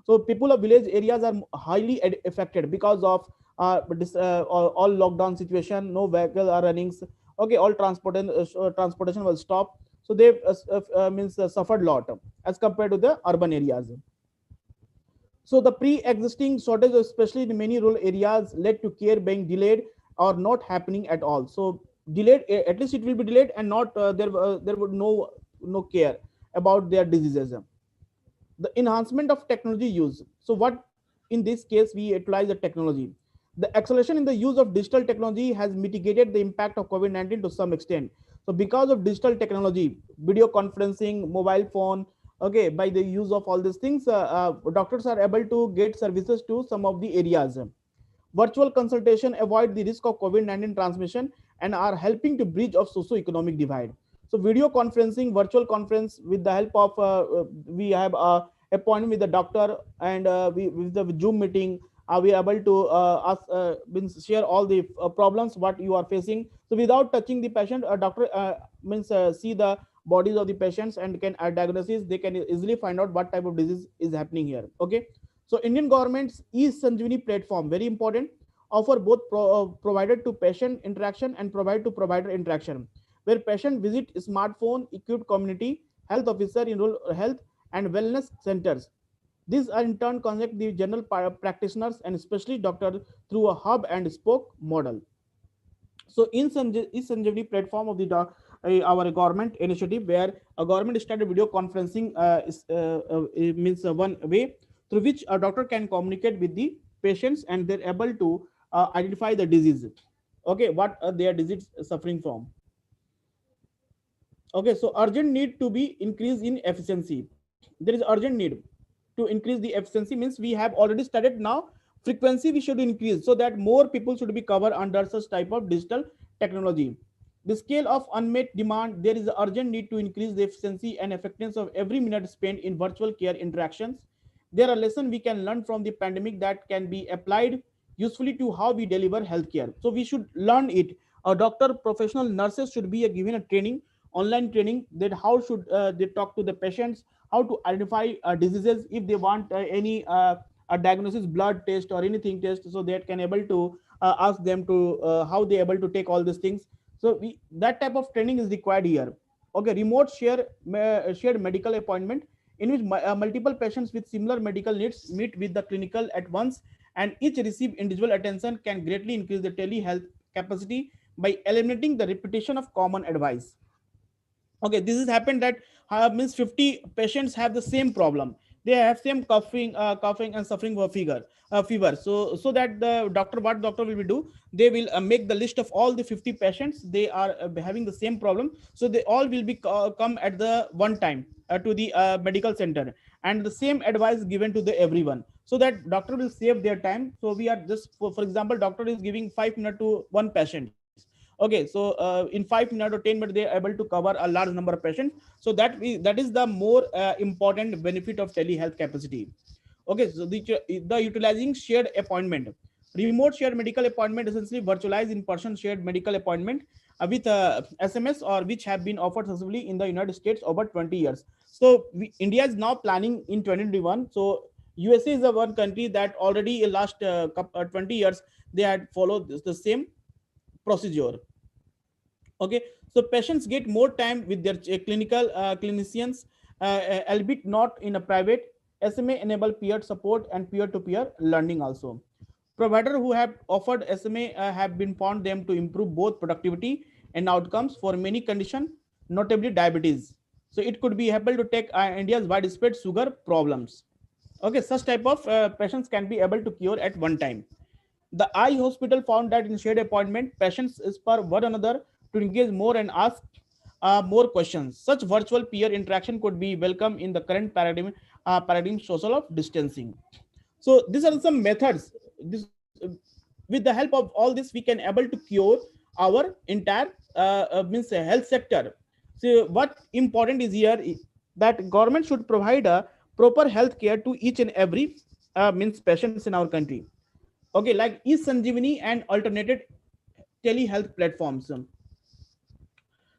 So people of village areas are highly affected because of all lockdown situation. No vehicle are running. Okay, all transportation will stop. So they means suffered lot as compared to the urban areas. So the pre-existing shortage, especially in many rural areas, led to care being delayed or not happening at all. So delayed, at least it will be delayed, and not there would no care about their diseases. The enhancement of technology use. So what in this case we utilize the technology. The acceleration in the use of digital technology has mitigated the impact of COVID-19 to some extent. So because of digital technology, video conferencing, mobile phone, okay, by the use of all these things, doctors are able to get services to some of the areas. Virtual consultation avoid the risk of COVID-19 transmission and are helping to bridge of socio-economic divide. So video conferencing, virtual conference with the help of we have a appointment with the doctor, and we with the Zoom meeting, are we able to means share all the problems what you are facing. So without touching the patient, a doctor means see the bodies of the patients and can diagnosis. They can easily find out what type of disease is happening here. Okay, so Indian government's e-Sanjeevani platform, very important, offer both provider to patient interaction and provide to provider interaction, where patient visit smartphone equipped community health officer enroll health and wellness centers. These are in turn connect the general practitioners and especially doctors through a hub and spoke model. So in Sanjeevani platform of the our government initiative, where a government started video conferencing it means one way through which a doctor can communicate with the patients and they're able to identify the disease. Okay, what their disease suffering from. Okay, so urgent need to be increased in efficiency. There is urgent need to increase the efficiency, means we have already started now. Frequency we should increase so that more people should be covered under such type of digital technology. The scale of unmet demand, there is an urgent need to increase the efficiency and effectiveness of every minute spent in virtual care interactions. There are lessons we can learn from the pandemic that can be applied usefully to how we deliver healthcare. So we should learn it. A doctor, professional nurses should be given a training, online training, that how should they talk to the patients, how to identify diseases, if they want any a diagnosis blood test or anything test, so that can able to ask them to how they able to take all these things. So that type of training is required here. Okay, remote shared medical appointment, in which multiple patients with similar medical needs meet with the clinical at once and each receive individual attention, can greatly increase the telehealth capacity by eliminating the repetition of common advice. Okay, this has happened that means 50 patients have the same problem. They have same coughing and suffering for fever. So that the doctor, what doctor will do, they will make the list of all the 50 patients, they are having the same problem, so they all will be come at the one time to the medical center, and the same advice given to the everyone, so that doctor will save their time. So we are just for example, doctor is giving 5 minutes to one patient. Okay, so in 5 minutes or 10 minutes they are able to cover a large number of patients. So that is the more important benefit of telehealth capacity. Okay, so the utilizing shared appointment, remote shared medical appointment, essentially virtualized in person shared medical appointment with SMS, or which have been offered successfully in the United States over 20 years. So India is now planning in 2021. So USA is the one country that already in last 20 years they had followed the same procedure. Okay, so patients get more time with their clinical clinicians, albeit not in a private. SMA enable peer support and peer-to-peer learning also. Provider who have offered SMA have been found them to improve both productivity and outcomes for many conditions, notably diabetes. So it could be able to take India's widespread sugar problems. Okay, such type of patients can be able to cure at one time. The eye hospital found that in shared appointment, patients spur one another to engage more and ask more questions. Such virtual peer interaction could be welcome in the current paradigm social of distancing. So these are some methods. This, with the help of all this, we can able to cure our entire means health sector. So what important is here that government should provide a proper health care to each and every means patients in our country. Okay, like e-Sanjeevani and alternated telehealth platforms.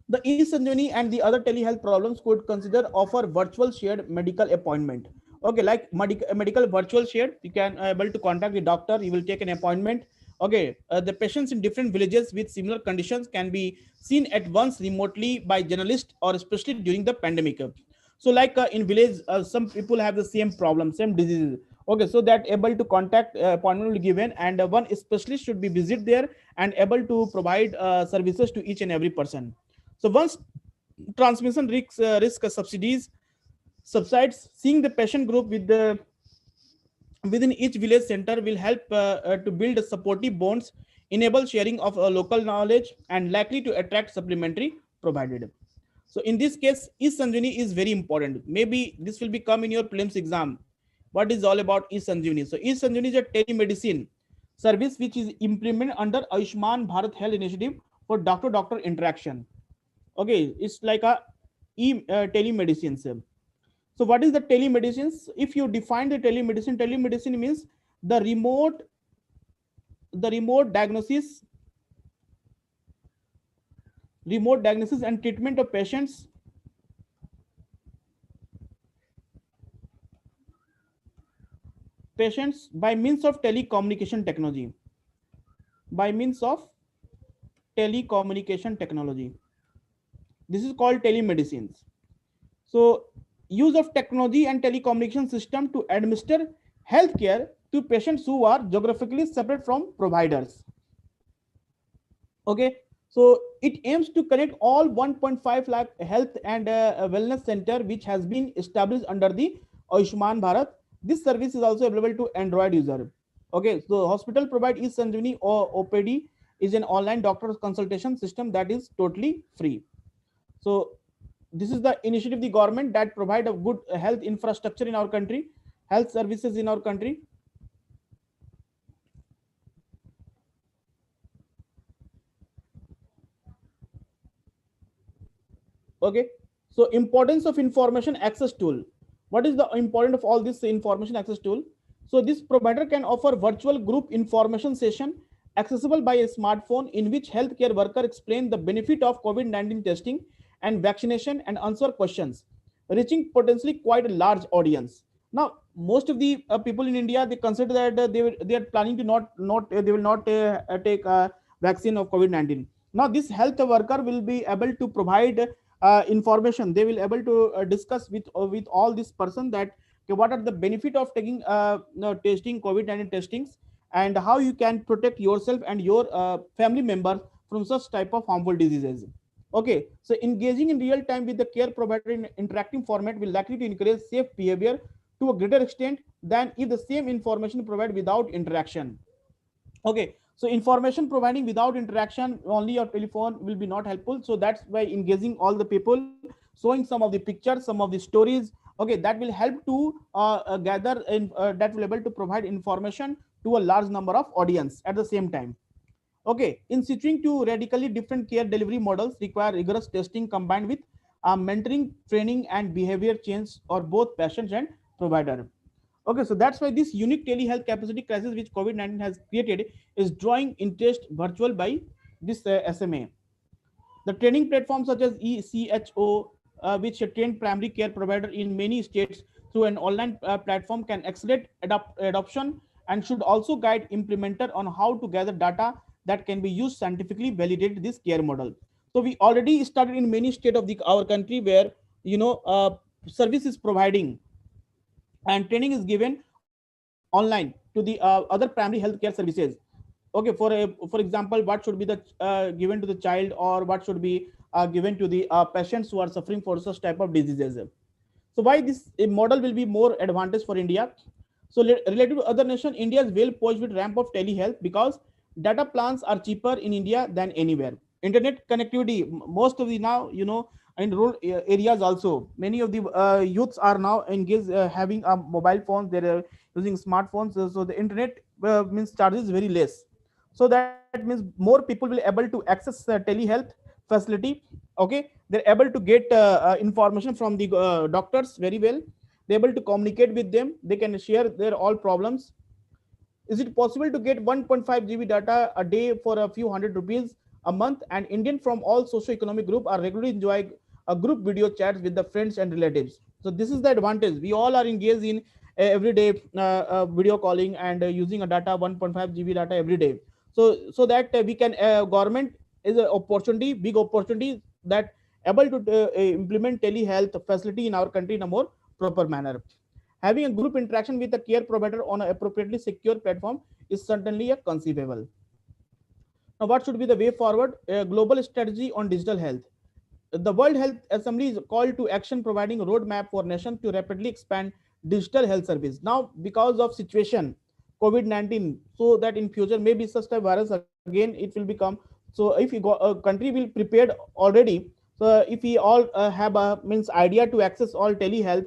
The e-Sanjeevani and the other telehealth problems could consider offer virtual shared medical appointment. Okay, like medical virtual shared, you can able to contact the doctor, you will take an appointment. Okay, the patients in different villages with similar conditions can be seen at once remotely by journalists, or especially during the pandemic. So like in village, some people have the same problem, same diseases. Okay, so that able to contact appointment will be given, and one specialist should be visit there and able to provide services to each and every person. So once transmission risk subsidies subsides, seeing the patient group with the within each village center will help to build supportive bonds, enable sharing of local knowledge, and likely to attract supplementary provided. So in this case, e-Sanjeevani is very important. Maybe this will become in your prelims exam. What is all about e-Sanjeevani? So e-Sanjeevani is a telemedicine service which is implemented under Ayushman Bharat Health Initiative for doctor-doctor interaction. Okay, it's like a telemedicine. So what is the telemedicine? If you define the telemedicine, telemedicine means the remote diagnosis, and treatment of patients by means of telecommunication technology. By means of telecommunication technology. This is called telemedicine. So use of technology and telecommunication system to administer healthcare to patients who are geographically separate from providers. Okay, so it aims to connect all 1.5 lakh health and wellness center which has been established under the Ayushman Bharat. This service is also available to Android user. Okay, so hospital provide e-Sanjeevani or OPD is an online doctor consultation system that is totally free. So this is the initiative of the government that provide a good health infrastructure in our country, health services in our country. Okay, so importance of information access tool. What is the importance of all this information access tool? So this provider can offer virtual group information session accessible by a smartphone in which healthcare worker explain the benefit of COVID-19 testing and vaccination and answer questions, reaching potentially quite a large audience. Now most of the people in India, they consider that they are planning to not they will not take a vaccine of COVID-19. Now this health worker will be able to provide information. They will able to discuss with all this person that okay, what are the benefit of taking testing COVID-19 testings, and how you can protect yourself and your family members from such type of harmful diseases. Okay, so engaging in real time with the care provider in interacting format will likely to encourage safe behavior to a greater extent than if the same information provided without interaction. Okay, so information providing without interaction only your telephone will be not helpful. So that's why engaging all the people, showing some of the pictures, some of the stories, okay, that will help to gather in that will able to provide information to a large number of audience at the same time. Okay, in switching to radically different care delivery models require rigorous testing combined with mentoring, training, and behavior change or both patients and provider. Okay, so that's why this unique telehealth capacity crisis which COVID-19 has created is drawing interest virtual by this SMA. The training platforms such as ECHO, which train primary care provider in many states through an online platform, can accelerate adoption and should also guide implementer on how to gather data that can be used scientifically validate this care model. So we already started in many states of our country where service is providing and training is given online to the other primary healthcare services. Okay, for example, what should be the given to the child, or what should be given to the patients who are suffering for such type of diseases. So why this model will be more advantage for India? So related to other nation, India is well poised with ramp of telehealth because data plans are cheaper in India than anywhere. Internet connectivity, most of the now, in rural areas also, many of the youths are now engaged having a mobile phones. They're using smartphones, so the internet means charges very less. So that means more people will able to access telehealth facility. Okay, they're able to get information from the doctors very well. They're able to communicate with them. They can share their all problems. Is it possible to get 1.5 GB data a day for a few hundred rupees a month? And Indian from all socio-economic group are regularly enjoying a group video chats with the friends and relatives. So this is the advantage. We all are engaged in everyday video calling and using a data 1.5 GB data every day. So that we can government is an opportunity, big opportunity that able to implement telehealth facility in our country in a more proper manner. Having a group interaction with a care provider on an appropriately secure platform is certainly a conceivable. Now, what should be the way forward? A global strategy on digital health. The World Health Assembly is called to action, providing a roadmap for nations to rapidly expand digital health service. Now because of situation COVID-19, so that in future maybe such a virus again it will become. So if you go a country will prepared already, so if we all have a means idea to access all telehealth,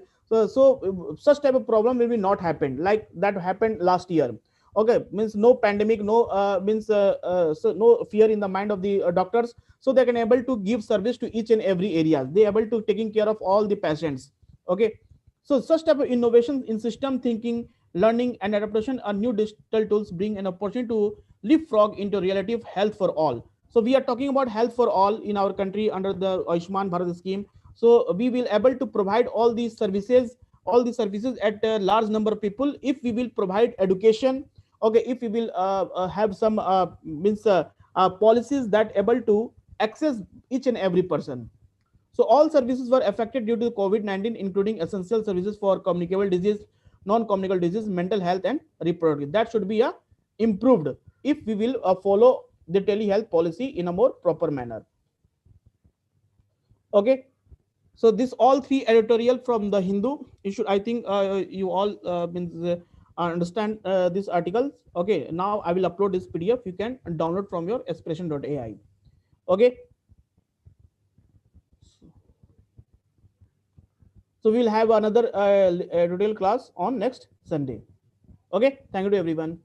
such type of problem will be not happen like that happened last year. Okay, means no pandemic, no means so no fear in the mind of the doctors, so they can able to give service to each and every area, they able to taking care of all the patients. Okay, so such type of innovations in system thinking, learning and adaptation are new digital tools bring an opportunity to leapfrog into reality of health for all. So we are talking about health for all in our country under the Ayushman Bharat scheme. So we will able to provide all these services at a large number of people if we will provide education. Okay, if we will have some means policies that able to access each and every person. So all services were affected due to COVID-19, including essential services for communicable disease, non-communicable disease, mental health, and reproductive. That should be improved if we will follow the telehealth policy in a more proper manner. Okay, so this all three editorial from the Hindu. You should, I think, you all means understand this article. Okay, now I will upload this PDF. You can download from your aspiration.ai. Okay, so we'll have another tutorial class on next Sunday. Okay, thank you to everyone.